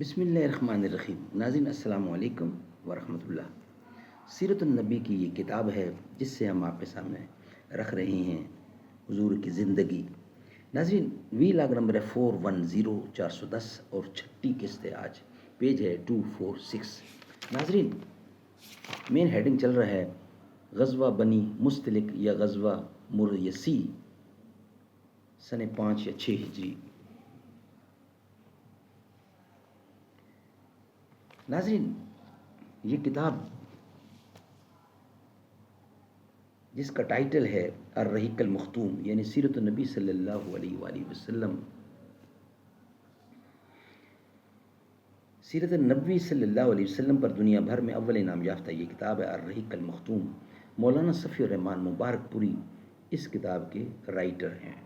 بسم اللہ الرحمن الرحیم. ناظرین السلام علیکم ورحمۃ اللہ. سیرت النبی کی یہ کتاب ہے جس سے ہم آپ کے سامنے رکھ رہے ہیں حضور کی زندگی. ناظرین وی لاگ نمبر ہے 410 410 اور 6 قسط ہے. آج پیج ہے 246. ناظرین مین ہیڈنگ چل رہا ہے غزوہ بنی مستلق یا غزوہ مریسی سن 5 یا 6 ہجری. ناظرین یہ کتاب جس کا ٹائٹل ہے الرحیق المختوم یعنی سیرت النبی صلی اللہ علیہ وآلہ وسلم، سیرت النبی صلی اللہ علیہ وسلم پر دنیا بھر میں اول انعام یافتہ یہ کتاب ہے الرحیق المختوم. مولانا صفی الرحمان مبارک پوری اس کتاب کے رائٹر ہیں.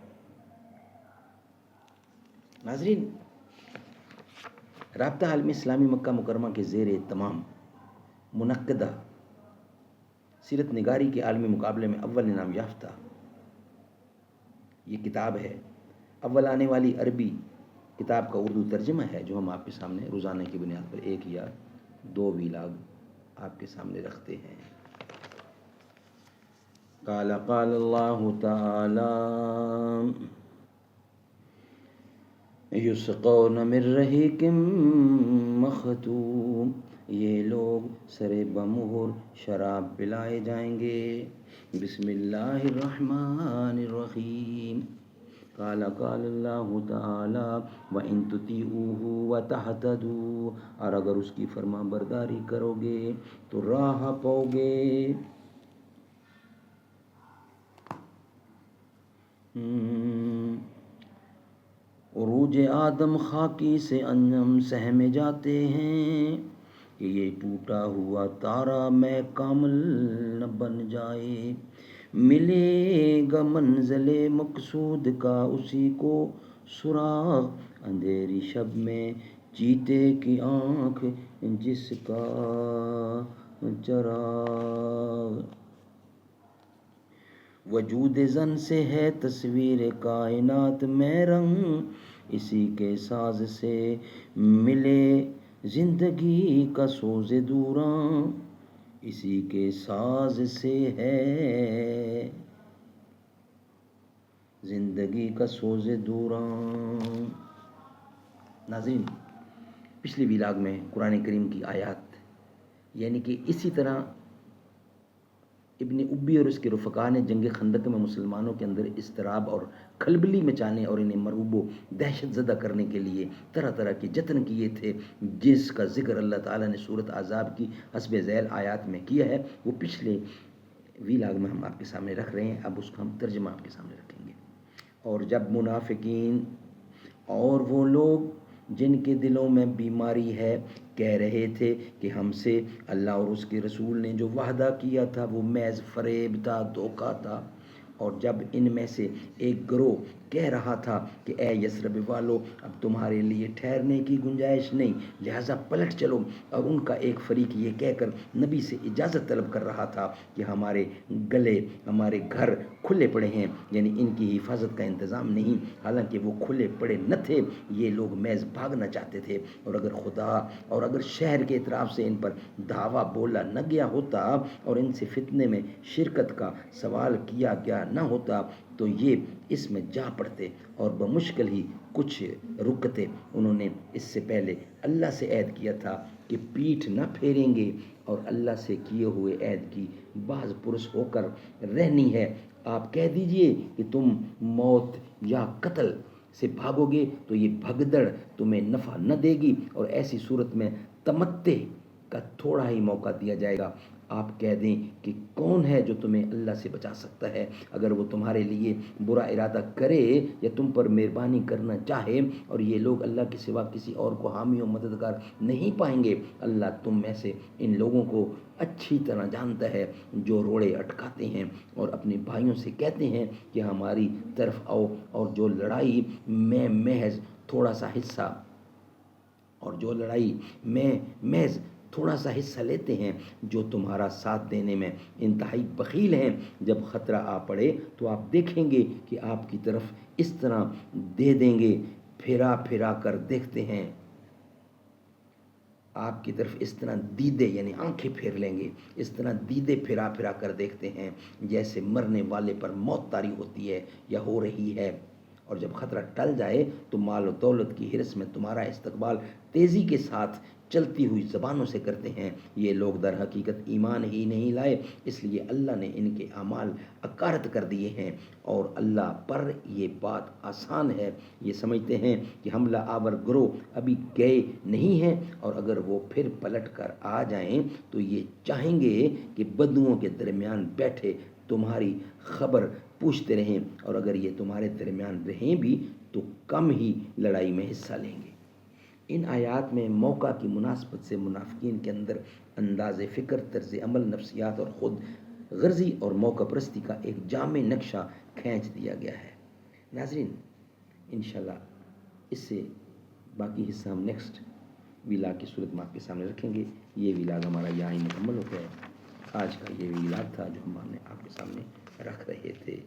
ناظرین رابطہ عالم اسلامی مکہ مکرمہ کے زیر اہتمام منعقدہ سیرت نگاری کے عالمی مقابلے میں اول انعام یافتہ یہ کتاب ہے. اول آنے والی عربی کتاب کا اردو ترجمہ ہے جو ہم آپ کے سامنے روزانہ کی بنیاد پر 1 یا 2 ویلاگ آپ کے سامنے رکھتے ہیں. قال اللہ تعالی یسقون من رحیق مختوم، یہ لوگ سرے بمہر شراب پلائے جائیں گے. بسم اللہ الرحمن الرحیم. قال اللہ تعالی وَإِن تُطِيعُوهُ وَتَهْتَدُوا، اور اگر اس کی فرما برداری کرو گے تو راہ پاؤ گے. عروج آدم خاکی سے انجم سہمے جاتے ہیں کہ یہ ٹوٹا ہوا تارا میں کامل نہ بن جائے. ملے گا منزل مقصود کا اسی کو سراغ، اندھیری شب میں چیتے کی آنکھ جس کا چراغ. وجود زن سے ہے تصویر کائنات میں رنگ، اسی کے ساز سے ملے زندگی کا سوز دوراں، اسی کے ساز سے ہے زندگی کا سوز دوراں. ناظرین پچھلی ویلاگ میں قرآن کریم کی آیات یعنی کہ اسی طرح ابن ابی اور اس کے رفقا نے جنگ خندق میں مسلمانوں کے اندر اضطراب اور کھلبلی مچانے اور انہیں مرعوب و دہشت زدہ کرنے کے لیے طرح طرح کے جتن کیے تھے، جس کا ذکر اللہ تعالیٰ نے سورۃ احزاب کی حسب ذیل آیات میں کیا ہے. وہ پچھلے ویلاگ میں ہم آپ کے سامنے رکھ رہے ہیں. اب اس کا ہم ترجمہ آپ کے سامنے رکھیں گے. اور جب منافقین اور وہ لوگ جن کے دلوں میں بیماری ہے کہہ رہے تھے کہ ہم سے اللہ اور اس کے رسول نے جو وعدہ کیا تھا وہ محض فریب تھا، دھوکہ تھا، اور جب ان میں سے ایک گروہ کہہ رہا تھا کہ اے یثرب والو اب تمہارے لیے ٹھہرنے کی گنجائش نہیں لہٰذا پلٹ چلو، اور ان کا ایک فریق یہ کہہ کر نبی سے اجازت طلب کر رہا تھا کہ ہمارے گلے ہمارے گھر کھلے پڑے ہیں، یعنی ان کی حفاظت کا انتظام نہیں. حالانکہ وہ کھلے پڑے نہ تھے، یہ لوگ محض بھاگنا چاہتے تھے. اور اگر خدا اور اگر شہر کے اطراف سے ان پر دھاوا بولا نہ گیا ہوتا اور ان سے فتنے میں شرکت کا سوال کیا گیا نہ ہوتا تو یہ اس میں جا پڑتے اور بمشکل ہی کچھ رکتے. انہوں نے اس سے پہلے اللہ سے عہد کیا تھا کہ پیٹھ نہ پھیریں گے اور اللہ سے کیے ہوئے عہد کی باز پرس ہو کر رہنی ہے. آپ کہہ دیجئے کہ تم موت یا قتل سے بھاگو گے تو یہ بھگدڑ تمہیں نفع نہ دے گی، اور ایسی صورت میں تمتع کا تھوڑا ہی موقع دیا جائے گا. آپ کہہ دیں کہ کون ہے جو تمہیں اللہ سے بچا سکتا ہے اگر وہ تمہارے لیے برا ارادہ کرے یا تم پر مہربانی کرنا چاہے، اور یہ لوگ اللہ کے سوا کسی اور کو حامی و مددگار نہیں پائیں گے. اللہ تم میں سے ان لوگوں کو اچھی طرح جانتا ہے جو روڑے اٹکاتے ہیں اور اپنے بھائیوں سے کہتے ہیں کہ ہماری طرف آؤ، اور جو لڑائی میں محض تھوڑا سا حصہ لیتے ہیں، جو تمہارا ساتھ دینے میں انتہائی بخیل ہیں. جب خطرہ آ پڑے تو آپ دیکھیں گے کہ آپ کی طرف اس طرح دے دیں گے، پھرا پھرا کر دیکھتے ہیں آپ کی طرف اس طرح دیدے یعنی آنکھیں پھیر لیں گے، اس طرح دیدے پھرا پھرا کر دیکھتے ہیں جیسے مرنے والے پر موت طاری ہوتی ہے یا ہو رہی ہے، اور جب خطرہ ٹل جائے تو مال و دولت کی حرص میں تمہارا استقبال تیزی کے ساتھ چلتی ہوئی زبانوں سے کرتے ہیں۔ یہ لوگ در حقیقت ایمان ہی نہیں لائے، اس لیے اللہ نے ان کے اعمال اکارت کر دیے ہیں، اور اللہ پر یہ بات آسان ہے۔ یہ سمجھتے ہیں کہ حملہ آور گروہ ابھی گئے نہیں ہیں، اور اگر وہ پھر پلٹ کر آ جائیں تو یہ چاہیں گے کہ بدوؤں کے درمیان بیٹھے تمہاری خبر پوچھتے رہیں، اور اگر یہ تمہارے درمیان رہیں بھی تو کم ہی لڑائی میں حصہ لیں گے۔ ان آیات میں موقع کی مناسبت سے منافقین کے اندر انداز فکر، طرز عمل، نفسیات اور خود غرضی اور موقع پرستی کا ایک جامع نقشہ کھینچ دیا گیا ہے۔ ناظرین، انشاءاللہ اس سے باقی حصہ ہم نیکسٹ ویلاگ کی صورت میں آپ کے سامنے رکھیں گے۔ یہ ویلاگ ہمارا یہاں ہی مکمل ہو گیا ہے۔ آج کا یہ ویلاگ تھا جو ہم نے آپ کے سامنے رکھ رہے تھے۔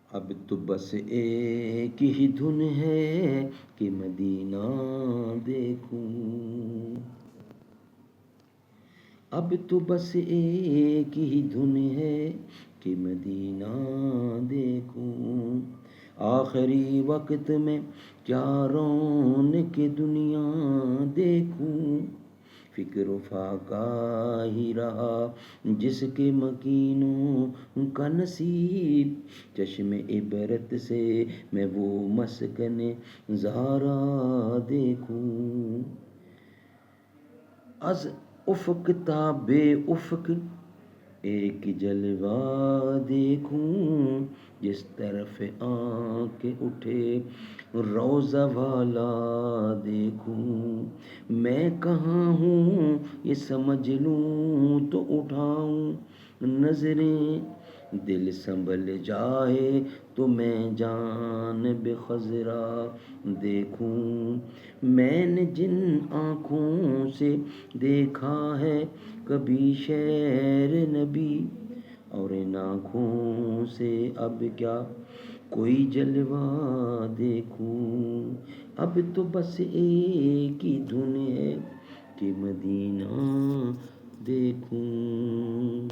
اب تو بس ایک ہی دھن ہے کہ مدینہ دیکھوں، اب تو بس ایک ہی دھن ہے کہ مدینہ دیکھوں، آخری وقت میں کیا رونق دنیا دیکھوں، فکر و فاقہ ہی رہا جس کے مکینوں کا نصیب، چشم عبرت سے میں وہ مسکن زہرا دیکھوں، از افق تا بے افق ایک جلوہ دیکھوں، جس طرف آنکھ اٹھے روضہ والا دیکھوں، میں کہاں ہوں یہ سمجھ لوں تو اٹھاؤں نظریں، دل سنبھل جائے تو میں جانب خضرا دیکھوں، میں نے جن آنکھوں سے دیکھا ہے کبھی شیر نبی، اور ان آنکھوں سے اب کیا کوئی جلوہ دیکھوں، اب تو بس ایک ہی دھن ہے کہ مدینہ دیکھوں۔